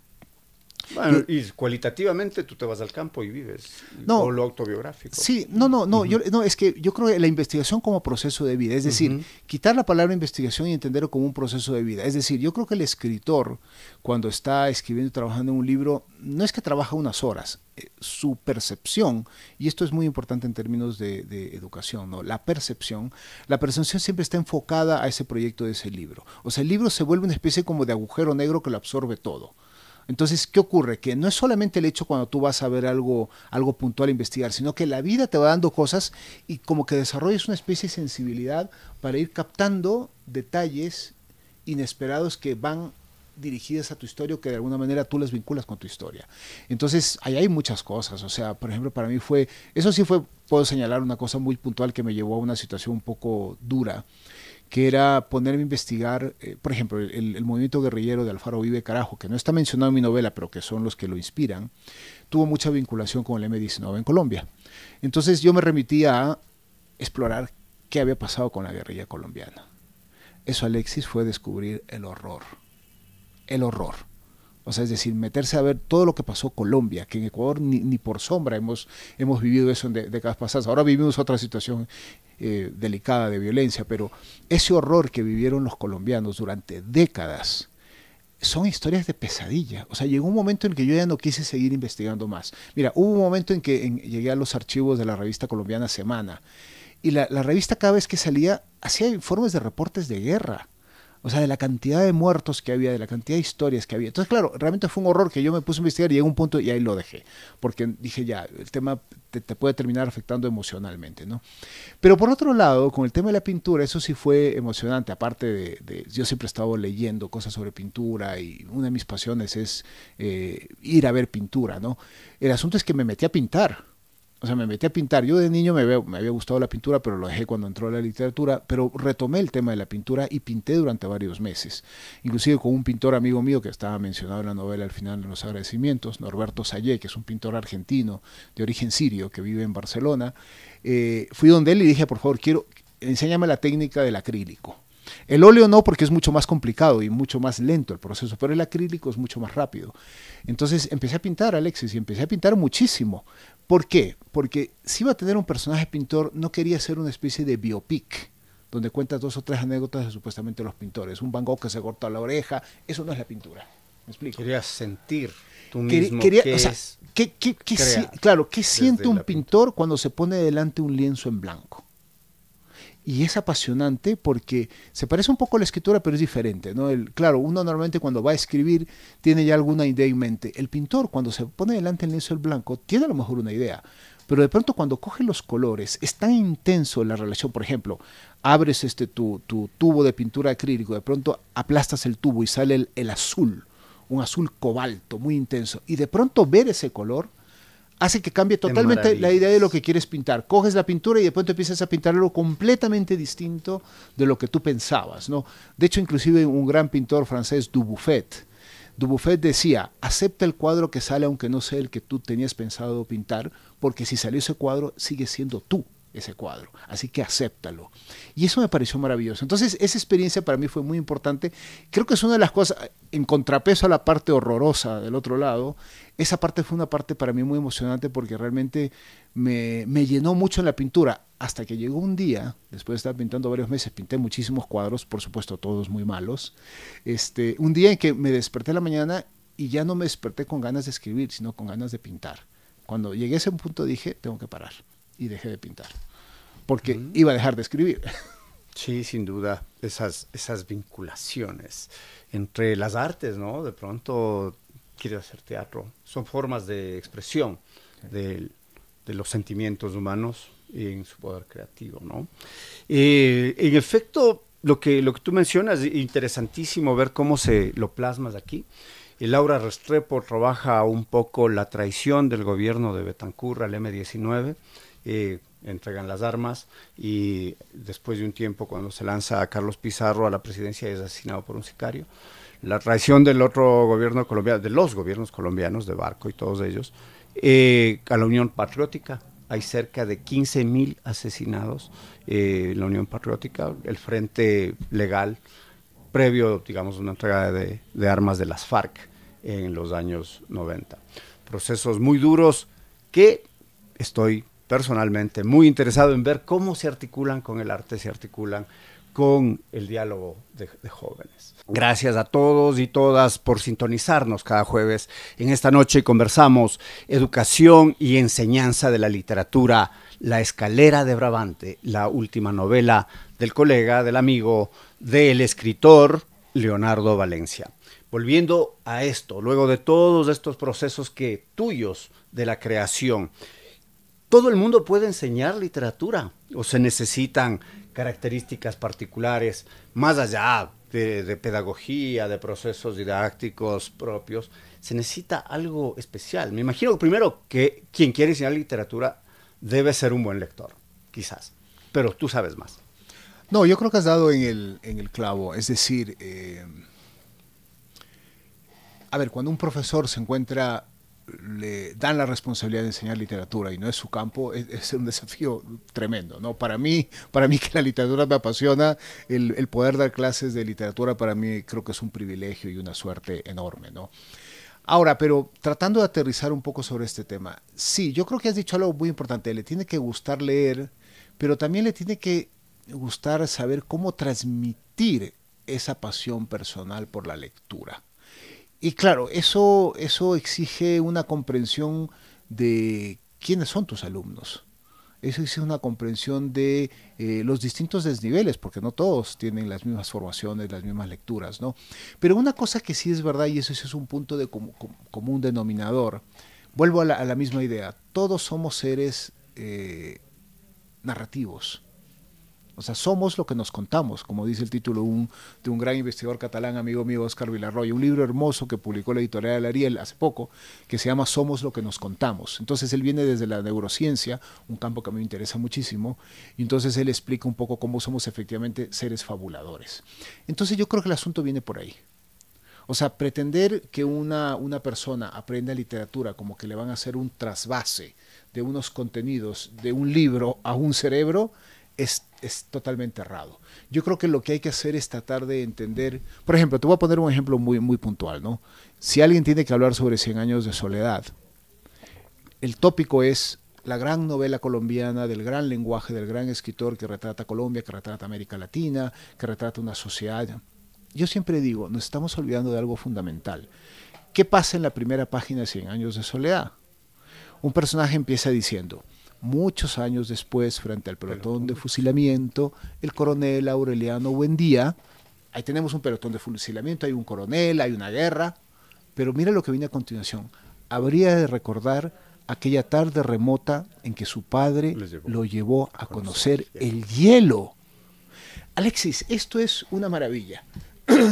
Bueno, y cualitativamente tú te vas al campo y vives, No, o lo autobiográfico. sí, no, es que yo creo que la investigación como proceso de vida, es decir, quitar la palabra investigación y entenderlo como un proceso de vida. Es decir, yo creo que el escritor, cuando está escribiendo y trabajando en un libro, no es que trabaja unas horas, su percepción, y esto es muy importante en términos de educación, ¿no? La percepción siempre está enfocada a ese proyecto de ese libro. O sea, el libro se vuelve una especie como de agujero negro que lo absorbe todo. Entonces, ¿qué ocurre? Que no es solamente el hecho cuando tú vas a ver algo puntual a investigar, sino que la vida te va dando cosas y como que desarrollas una especie de sensibilidad para ir captando detalles inesperados que van dirigidas a tu historia o que de alguna manera tú las vinculas con tu historia. Entonces, ahí hay muchas cosas. O sea, por ejemplo, para mí puedo señalar una cosa muy puntual que me llevó a una situación un poco dura, que era ponerme a investigar, por ejemplo, el movimiento guerrillero de Alfaro Uribe Carajo, que no está mencionado en mi novela, pero que son los que lo inspiran, tuvo mucha vinculación con el M-19 en Colombia. Entonces yo me remitía a explorar qué había pasado con la guerrilla colombiana. Eso, Alexis, fue descubrir el horror. El horror. O sea, es decir, meterse a ver todo lo que pasó en Colombia, que en Ecuador ni por sombra hemos vivido eso en décadas pasadas. Ahora vivimos otra situación delicada de violencia, pero ese horror que vivieron los colombianos durante décadas son historias de pesadilla. O sea, llegó un momento en que yo ya no quise seguir investigando más. Mira, hubo un momento en que llegué a los archivos de la revista colombiana Semana, y la revista cada vez que salía hacía informes de reportes de guerra. O sea, de la cantidad de muertos que había, de la cantidad de historias que había. Entonces, claro, realmente fue un horror que yo me puse a investigar y llegó un punto y ahí lo dejé. Porque dije, ya, el tema te puede terminar afectando emocionalmente, ¿no? Pero por otro lado, con el tema de la pintura, eso sí fue emocionante. Aparte yo siempre he estado leyendo cosas sobre pintura y una de mis pasiones es ir a ver pintura, ¿no? El asunto es que me metí a pintar. O sea, me metí a pintar. Yo de niño me había gustado la pintura, pero lo dejé cuando entró la literatura. Pero retomé el tema de la pintura y pinté durante varios meses. Inclusive con un pintor amigo mío que estaba mencionado en la novela al final de los agradecimientos, Norberto Sayé, que es un pintor argentino de origen sirio que vive en Barcelona. Fui donde él y dije, por favor, enséñame la técnica del acrílico. El óleo no, porque es mucho más complicado y mucho más lento el proceso, pero el acrílico es mucho más rápido. Entonces empecé a pintar, Alexis, y empecé a pintar muchísimo. ¿Por qué? Porque si iba a tener un personaje pintor, no quería ser una especie de biopic, donde cuentas 2 o 3 anécdotas de supuestamente los pintores. Un Van Gogh que se corta la oreja, eso no es la pintura. ¿Me explico? Querías sentir tú mismo qué es. Claro, ¿qué siente un pintor cuando se pone delante un lienzo en blanco? Y es apasionante porque se parece un poco a la escritura, pero es diferente, ¿no? Claro, uno normalmente cuando va a escribir tiene ya alguna idea en mente. El pintor, cuando se pone delante el lienzo en blanco, tiene a lo mejor una idea, pero de pronto cuando coge los colores, es tan intenso la relación. Por ejemplo, abres tu tubo de pintura acrílico, de pronto aplastas el tubo y sale el azul, un azul cobalto muy intenso, y de pronto ver ese color hace que cambie totalmente la idea de lo que quieres pintar. Coges la pintura y de pronto empiezas a pintar algo completamente distinto de lo que tú pensabas, ¿no? De hecho, inclusive un gran pintor francés, Dubuffet decía, acepta el cuadro que sale aunque no sea el que tú tenías pensado pintar, porque si salió ese cuadro, sigue siendo tú ese cuadro, así que acéptalo. Y eso me pareció maravilloso. Entonces, esa experiencia para mí fue muy importante. Creo que es una de las cosas, en contrapeso a la parte horrorosa del otro lado, esa parte fue una parte para mí muy emocionante porque realmente me llenó mucho en la pintura, hasta que llegó un día, después de estar pintando varios meses, pinté muchísimos cuadros, por supuesto todos muy malos, un día en que me desperté en la mañana y ya no me desperté con ganas de escribir, sino con ganas de pintar. Cuando llegué a ese punto dije, tengo que parar. Y dejé de pintar, porque iba a dejar de escribir. Sí, sin duda, esas vinculaciones entre las artes, ¿no? De pronto quieres hacer teatro, son formas de expresión de los sentimientos humanos en su poder creativo, ¿no? En efecto, lo que tú mencionas, es interesantísimo ver cómo se lo plasmas aquí. Laura Restrepo trabaja un poco la traición del gobierno de Betancur al M-19, entregan las armas y después de un tiempo cuando se lanza a Carlos Pizarro a la presidencia es asesinado por un sicario. La traición del otro gobierno colombiano, de los gobiernos colombianos, de Barco y todos ellos, a la Unión Patriótica. Hay cerca de 15,000 asesinados en la Unión Patriótica, el frente legal previo, digamos, una entrega de armas de las FARC. en los años 90. Procesos muy duros que estoy personalmente muy interesado en ver cómo se articulan con el arte, se articulan con el diálogo de jóvenes. Gracias a todos y todas por sintonizarnos cada jueves. En esta noche conversamos educación y enseñanza de la literatura, La Escalera de Brabante, la última novela del colega, del amigo, del escritor Leonardo Valencia. Volviendo a esto, luego de todos estos procesos tuyos de la creación, ¿todo el mundo puede enseñar literatura o se necesitan características particulares más allá de pedagogía, de procesos didácticos propios? Se necesita algo especial. Me imagino primero que quien quiere enseñar literatura debe ser un buen lector, quizás, pero tú sabes más. No, yo creo que has dado en el clavo, es decir, a ver, cuando un profesor se encuentra, le dan la responsabilidad de enseñar literatura y no es su campo, es un desafío tremendo, ¿no? Para mí que la literatura me apasiona, el poder dar clases de literatura para mí creo que es un privilegio y una suerte enorme, ¿no? Ahora, pero tratando de aterrizar un poco sobre este tema, sí, yo creo que has dicho algo muy importante, le tiene que gustar leer, pero también le tiene que gustar saber cómo transmitir esa pasión personal por la lectura. Y claro, eso exige una comprensión de quiénes son tus alumnos. Eso exige una comprensión de los distintos desniveles, porque no todos tienen las mismas formaciones, las mismas lecturas, ¿no? Pero una cosa que sí es verdad, y eso sí es un punto de común denominador, vuelvo a la misma idea, todos somos seres narrativos. O sea, somos lo que nos contamos, como dice el título de un gran investigador catalán, amigo mío, Óscar Vilarroya, un libro hermoso que publicó la editorial Ariel hace poco, que se llama Somos lo que nos contamos. Entonces él viene desde la neurociencia, un campo que a mí me interesa muchísimo, y entonces él explica un poco cómo somos efectivamente seres fabuladores. Entonces yo creo que el asunto viene por ahí. O sea, pretender que una persona aprenda literatura como que le van a hacer un trasvase de unos contenidos de un libro a un cerebro, es totalmente errado. Yo creo que lo que hay que hacer es tratar de entender, por ejemplo, te voy a poner un ejemplo muy puntual, ¿no? Si alguien tiene que hablar sobre 100 años de soledad, el tópico es la gran novela colombiana, del gran lenguaje, del gran escritor que retrata Colombia, que retrata América Latina, que retrata una sociedad. Yo siempre digo, nos estamos olvidando de algo fundamental. ¿Qué pasa en la primera página de 100 años de soledad? Un personaje empieza diciendo: muchos años después, frente al pelotón de fusilamiento, el coronel Aureliano Buendía, ahí tenemos un pelotón de fusilamiento, hay un coronel, hay una guerra, pero mira lo que viene a continuación. Habría de recordar aquella tarde remota en que su padre lo llevó a conocer el hielo. Alexis, esto es una maravilla.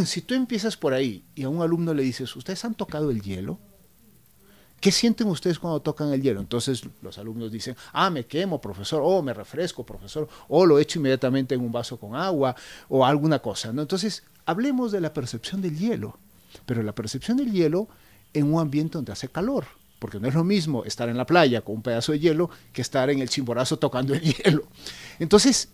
Si tú empiezas por ahí y a un alumno le dices, ¿ustedes han tocado el hielo? ¿Qué sienten ustedes cuando tocan el hielo? Entonces los alumnos dicen, me quemo, profesor, o me refresco, profesor, o lo echo inmediatamente en un vaso con agua, o alguna cosa, ¿no? Entonces, hablemos de la percepción del hielo, pero la percepción del hielo en un ambiente donde hace calor, porque no es lo mismo estar en la playa con un pedazo de hielo que estar en el Chimborazo tocando el hielo. Entonces,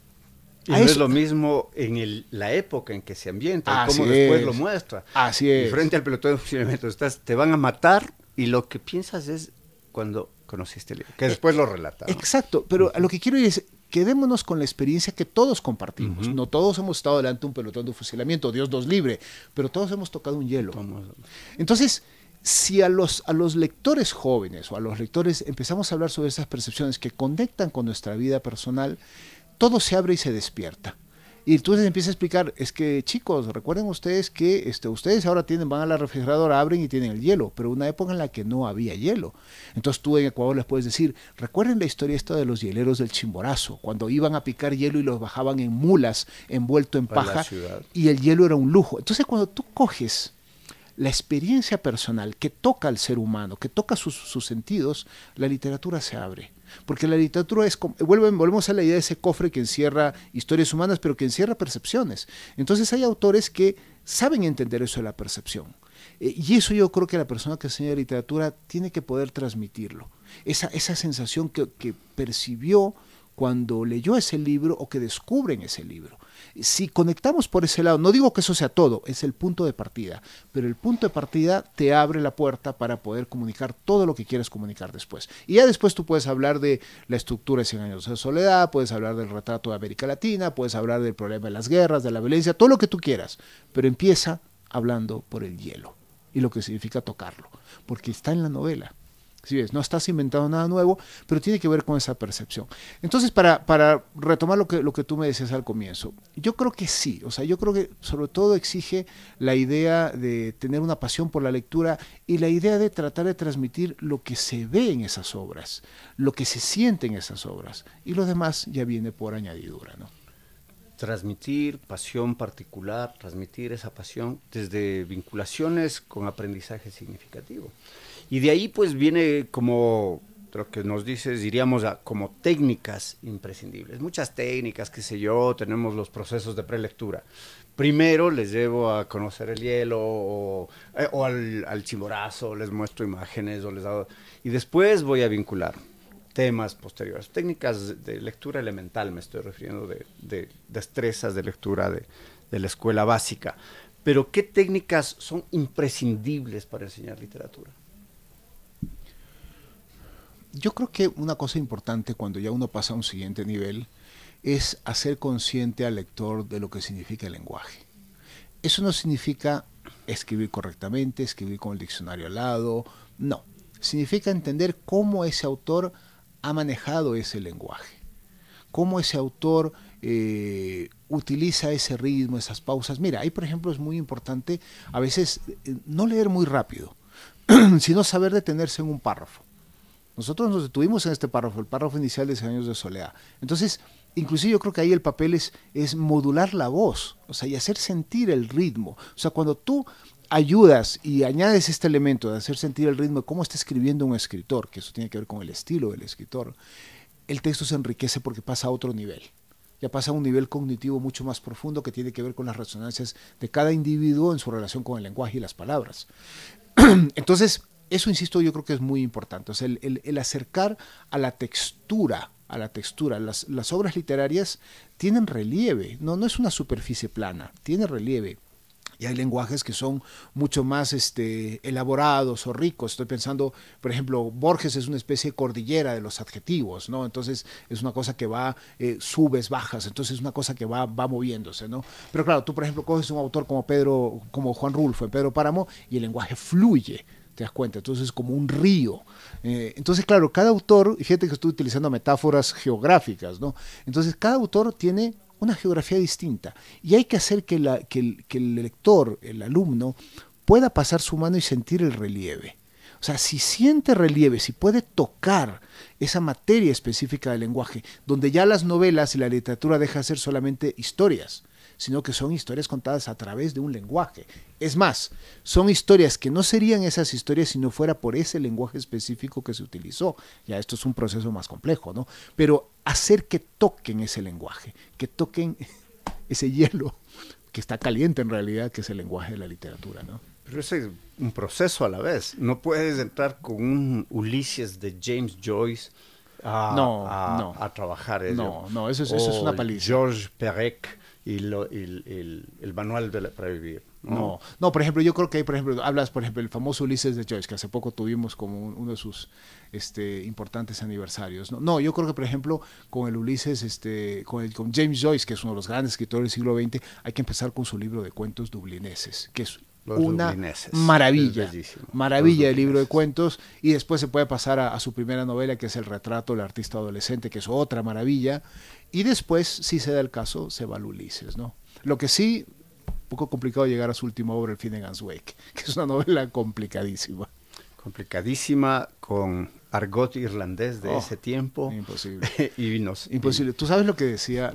y no es lo mismo en la época en que se ambienta, y cómo después lo muestra. Así es. Y frente al pelotón de fusilamiento, te van a matar, y lo que piensas es cuando conociste el libro, que después lo relata, ¿no? Exacto, pero a lo que quiero ir es, quedémonos con la experiencia que todos compartimos. No todos hemos estado delante de un pelotón de fusilamiento, Dios nos libre, pero todos hemos tocado un hielo. Entonces, si a los lectores jóvenes o a los lectores empezamos a hablar sobre esas percepciones que conectan con nuestra vida personal, todo se abre y se despierta. Y entonces empieza a explicar, es que chicos, recuerden ustedes que ustedes ahora van a la refrigeradora, abren y tienen el hielo, pero una época en la que no había hielo. Entonces tú en Ecuador les puedes decir, recuerden la historia esta de los hieleros del Chimborazo, cuando iban a picar hielo y los bajaban en mulas, envuelto en paja, y el hielo era un lujo. Entonces cuando tú coges la experiencia personal que toca al ser humano, que toca sus sentidos, la literatura se abre. Porque la literatura es, volvemos a la idea de ese cofre que encierra historias humanas, pero que encierra percepciones. Entonces hay autores que saben entender eso de la percepción. Y eso yo creo que la persona que enseña literatura tiene que poder transmitirlo. Esa sensación que percibió cuando leyó ese libro o que descubren ese libro. Si conectamos por ese lado, no digo que eso sea todo, es el punto de partida, pero el punto de partida te abre la puerta para poder comunicar todo lo que quieres comunicar después. Y ya después tú puedes hablar de la estructura de 100 años de soledad, puedes hablar del retrato de América Latina, puedes hablar del problema de las guerras, de la violencia, todo lo que tú quieras, pero empieza hablando por el hielo y lo que significa tocarlo, porque está en la novela. ¿Sí ves? No estás inventando nada nuevo, pero tiene que ver con esa percepción. Entonces, para retomar lo que tú me decías al comienzo, yo creo que sí, o sea, yo creo que sobre todo exige la idea de tener una pasión por la lectura y la idea de tratar de transmitir lo que se ve en esas obras, lo que se siente en esas obras, y lo demás ya viene por añadidura, ¿no? Transmitir pasión particular, transmitir esa pasión desde vinculaciones con aprendizaje significativo. Y de ahí pues viene como lo que nos dices, diríamos como técnicas imprescindibles. Muchas técnicas, qué sé yo, tenemos los procesos de prelectura. Primero les llevo a conocer el hielo o al chimborazo, les muestro imágenes y después voy a vincular temas posteriores. Técnicas de lectura elemental, me estoy refiriendo de destrezas de lectura de la escuela básica. Pero ¿qué técnicas son imprescindibles para enseñar literatura? Yo creo que una cosa importante cuando ya uno pasa a un siguiente nivel es hacer consciente al lector de lo que significa el lenguaje. Eso no significa escribir correctamente, escribir con el diccionario al lado, no. Significa entender cómo ese autor ha manejado ese lenguaje, cómo ese autor utiliza ese ritmo, esas pausas. Mira, ahí por ejemplo es muy importante a veces no leer muy rápido, sino saber detenerse en un párrafo. Nosotros nos detuvimos en este párrafo, el párrafo inicial de 100 años de soledad. Entonces, inclusive yo creo que ahí el papel es modular la voz, o sea, y hacer sentir el ritmo. O sea, cuando tú ayudas y añades este elemento de hacer sentir el ritmo de cómo está escribiendo un escritor, que eso tiene que ver con el estilo del escritor, el texto se enriquece porque pasa a otro nivel. Ya pasa a un nivel cognitivo mucho más profundo que tiene que ver con las resonancias de cada individuo en su relación con el lenguaje y las palabras. Entonces, eso, insisto, yo creo que es muy importante. O sea, el acercar a la textura, Las obras literarias tienen relieve, no es una superficie plana, tiene relieve. Y hay lenguajes que son mucho más elaborados o ricos. Estoy pensando, por ejemplo, Borges es una especie de cordillera de los adjetivos, ¿no? Entonces es una cosa que va, subes, bajas, entonces es una cosa que va moviéndose, ¿no? Pero claro, tú por ejemplo coges un autor como Juan Rulfo en Pedro Páramo y el lenguaje fluye. ¿Te das cuenta? Entonces es como un río. Entonces, claro, cada autor, fíjate que estoy utilizando metáforas geográficas, ¿no? Entonces, cada autor tiene una geografía distinta y hay que hacer que el lector, el alumno, pueda pasar su mano y sentir el relieve. O sea, si siente relieve, si puede tocar esa materia específica del lenguaje, donde ya las novelas y la literatura deja de ser solamente historias, sino que son historias contadas a través de un lenguaje. Es más, son historias que no serían esas historias si no fuera por ese lenguaje específico que se utilizó. Ya esto es un proceso más complejo, ¿no? Pero hacer que toquen ese lenguaje, que toquen ese hielo que está caliente en realidad, que es el lenguaje de la literatura, ¿no? Pero ese es un proceso a la vez. No puedes entrar con un Ulises de James Joyce a trabajar ello. No, eso es una paliza. Georges Perec y el manual para vivir. No, por ejemplo, yo creo que hay, por ejemplo, hablas, por ejemplo, el famoso Ulises de Joyce, que hace poco tuvimos como uno de sus importantes aniversarios. No, yo creo que, por ejemplo, con el Ulises, con James Joyce, que es uno de los grandes escritores del siglo XX, hay que empezar con su libro de cuentos dublineses, que es una maravilla de libro de cuentos, y después se puede pasar a su primera novela, que es El retrato del artista adolescente, que es otra maravilla, y después, si se da el caso, se va al Ulises, ¿no? Lo que sí, un poco complicado llegar a su última obra, El Finnegan's Wake, que es una novela complicadísima. Complicadísima, con argot irlandés de ese tiempo. Imposible. Imposible. Tú sabes lo que decía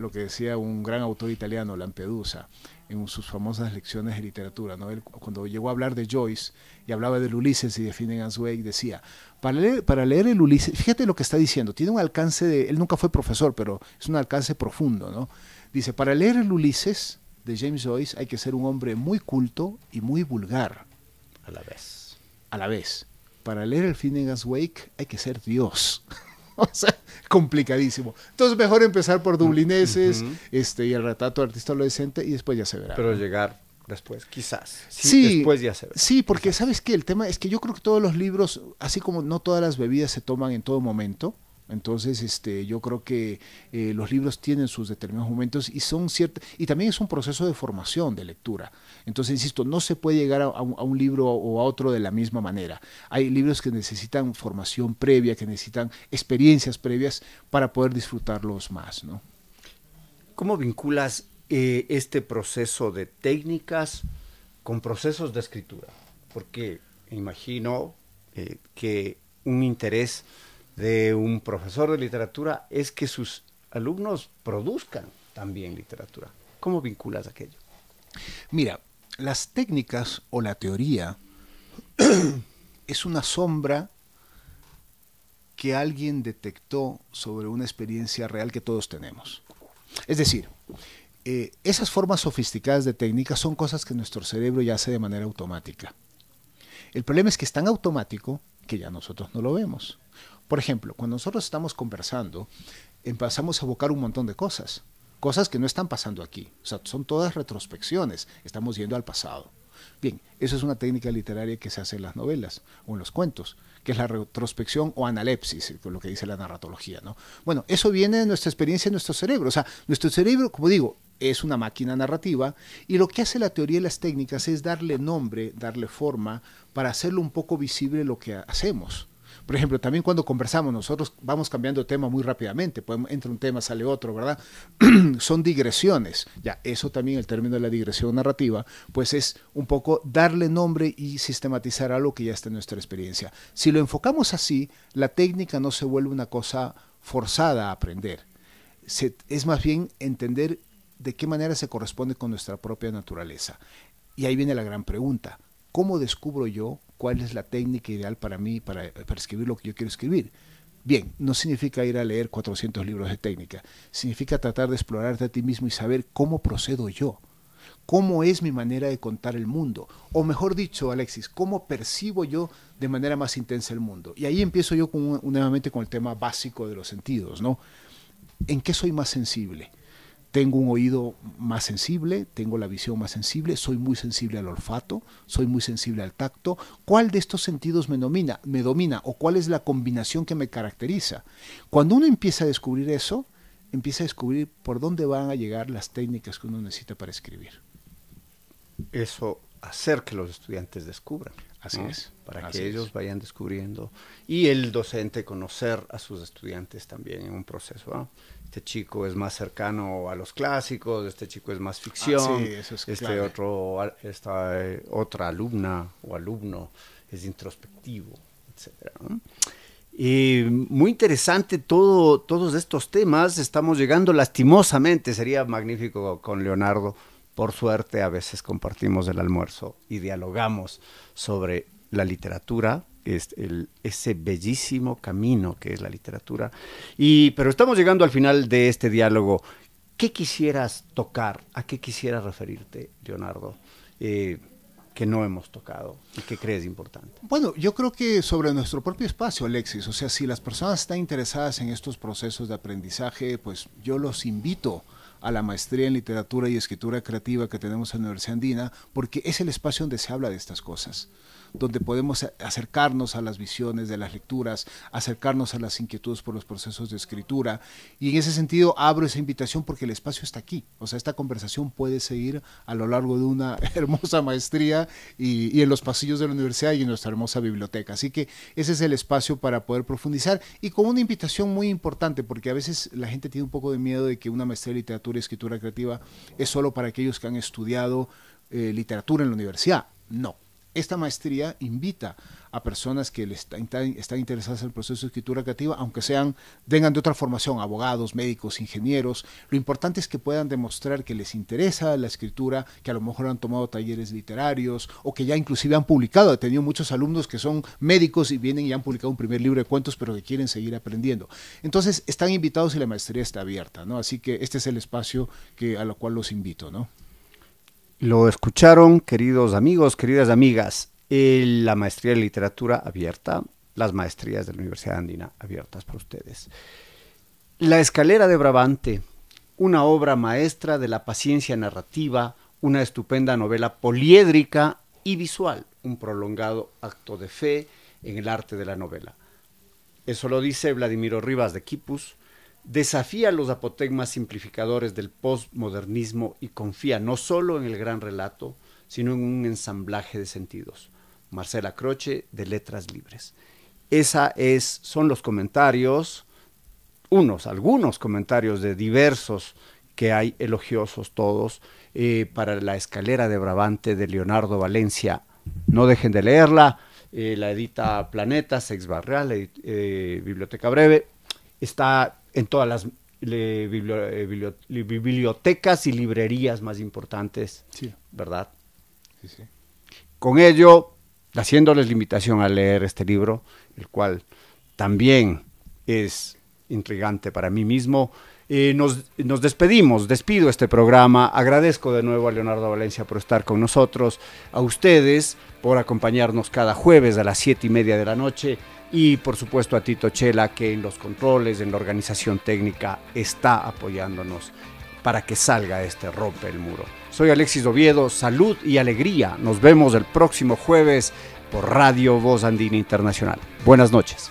un gran autor italiano, Lampedusa, en sus famosas lecciones de literatura, ¿no? Él, cuando llegó a hablar de Joyce y hablaba del Ulises y de Finnegan's Wake, decía, para leer el Ulises, fíjate lo que está diciendo, tiene un alcance él nunca fue profesor, pero es un alcance profundo, ¿no? Dice, para leer el Ulises de James Joyce hay que ser un hombre muy culto y muy vulgar. A la vez. Para leer el Finnegan's Wake hay que ser Dios. O sea, complicadísimo. Entonces mejor empezar por dublineses, y el retrato de artista adolescente, y después ya se verá. Pero ¿no? llegar después, quizás. Sí, después ya se verá. sí, porque ¿sabes qué? El tema es que yo creo que todos los libros, así como no todas las bebidas se toman en todo momento, entonces yo creo que los libros tienen sus determinados momentos y son ciertos, y también es un proceso de formación de lectura. Entonces, insisto, no se puede llegar a un libro o a otro de la misma manera. Hay libros que necesitan formación previa, que necesitan experiencias previas para poder disfrutarlos más, ¿no? ¿Cómo vinculas este proceso de técnicas con procesos de escritura? Porque imagino que un interés de un profesor de literatura es que sus alumnos produzcan también literatura. ¿Cómo vinculas aquello? Mira, las técnicas o la teoría es una sombra que alguien detectó sobre una experiencia real que todos tenemos. Es decir, esas formas sofisticadas de técnicas son cosas que nuestro cerebro ya hace de manera automática. El problema es que es tan automático que ya nosotros no lo vemos. Por ejemplo, cuando nosotros estamos conversando, empezamos a evocar un montón de cosas que no están pasando aquí. O sea, son todas retrospecciones, estamos yendo al pasado. Bien, eso es una técnica literaria que se hace en las novelas o en los cuentos, que es la retrospección o analepsis, lo que dice la narratología, ¿no? Bueno, eso viene de nuestra experiencia en nuestro cerebro. O sea, nuestro cerebro, como digo, es una máquina narrativa y lo que hace la teoría y las técnicas es darle nombre, darle forma, para hacerlo un poco visible lo que hacemos. Por ejemplo, también cuando conversamos, nosotros vamos cambiando de tema muy rápidamente, entra un tema, sale otro, ¿verdad? Son digresiones. Ya, eso también, el término de la digresión narrativa, pues es un poco darle nombre y sistematizar algo que ya está en nuestra experiencia. Si lo enfocamos así, la técnica no se vuelve una cosa forzada a aprender. Es más bien entender de qué manera se corresponde con nuestra propia naturaleza. Y ahí viene la gran pregunta. ¿Cómo descubro yo cuál es la técnica ideal para mí para escribir lo que yo quiero escribir? Bien, no significa ir a leer 400 libros de técnica, significa tratar de explorarte a ti mismo y saber cómo procedo yo, cómo es mi manera de contar el mundo, o mejor dicho, Alexis, cómo percibo yo de manera más intensa el mundo. Y ahí empiezo yo nuevamente con el tema básico de los sentidos, ¿no? ¿En qué soy más sensible? Tengo un oído más sensible, tengo la visión más sensible, soy muy sensible al olfato, soy muy sensible al tacto. ¿Cuál de estos sentidos me domina o cuál es la combinación que me caracteriza? Cuando uno empieza a descubrir eso, empieza a descubrir por dónde van a llegar las técnicas que uno necesita para escribir. Eso, hacer que los estudiantes descubran. Así ¿no? es. Para así que es. ellos vayan descubriendo. Y el docente conocer a sus estudiantes también en un proceso, ¿no? Este chico es más cercano a los clásicos, este chico es más ficción, sí, eso es clave. esta otra alumna o alumno es introspectivo, etcétera, ¿no? Muy interesante todos estos temas. Estamos llegando lastimosamente, sería magnífico con Leonardo. Por suerte a veces compartimos el almuerzo y dialogamos sobre la literatura, ese bellísimo camino que es la literatura. Pero estamos llegando al final de este diálogo. ¿Qué quisieras tocar? ¿A qué quisieras referirte, Leonardo? Que no hemos tocado y que crees importante. Bueno, yo creo que sobre nuestro propio espacio, Alexis, o sea, si las personas están interesadas en estos procesos de aprendizaje, pues yo los invito a la maestría en literatura y escritura creativa que tenemos en la Universidad Andina, porque es el espacio donde se habla de estas cosas, donde podemos acercarnos a las visiones de las lecturas, acercarnos a las inquietudes por los procesos de escritura, y en ese sentido abro esa invitación porque el espacio está aquí. O sea, esta conversación puede seguir a lo largo de una hermosa maestría y en los pasillos de la universidad y en nuestra hermosa biblioteca. Así que ese es el espacio para poder profundizar, y con una invitación muy importante, porque a veces la gente tiene un poco de miedo de que una maestría en literatura y escritura creativa es solo para aquellos que han estudiado literatura en la universidad. No. Esta maestría invita a personas que están interesadas en el proceso de escritura creativa, aunque vengan de otra formación, abogados, médicos, ingenieros. Lo importante es que puedan demostrar que les interesa la escritura, que a lo mejor han tomado talleres literarios o que ya inclusive han publicado. He tenido muchos alumnos que son médicos y vienen y han publicado un primer libro de cuentos, pero que quieren seguir aprendiendo. Entonces están invitados y la maestría está abierta, ¿no? Así que este es el espacio a lo cual los invito, ¿no? Lo escucharon, queridos amigos, queridas amigas. La maestría de literatura abierta las maestrías de la Universidad Andina abiertas para ustedes. La Escalera de Brabante, una obra maestra de la paciencia narrativa, una estupenda novela poliédrica y visual, un prolongado acto de fe en el arte de la novela. Eso lo dice Vladimiro Rivas de Quipus, desafía los apotegmas simplificadores del postmodernismo y confía no solo en el gran relato, sino en un ensamblaje de sentidos. Marcela Croce, de Letras Libres. Son los comentarios, algunos comentarios de diversos que hay, elogiosos todos, para La Escalera de Brabante de Leonardo Valencia. No dejen de leerla, la edita Planeta, Sex Barreal, Biblioteca Breve, está en todas las bibliotecas y librerías más importantes, sí, ¿verdad? Sí, sí. Con ello, haciéndoles la invitación a leer este libro, el cual también es intrigante para mí mismo, nos despedimos, despido este programa, agradezco de nuevo a Leonardo Valencia por estar con nosotros, a ustedes por acompañarnos cada jueves a las 7:30 de la noche y por supuesto a Tito Chela, que en los controles, en la organización técnica está apoyándonos para que salga este Rompe el Muro. Soy Alexis Oviedo, salud y alegría, nos vemos el próximo jueves por Radio Voz Andina Internacional. Buenas noches.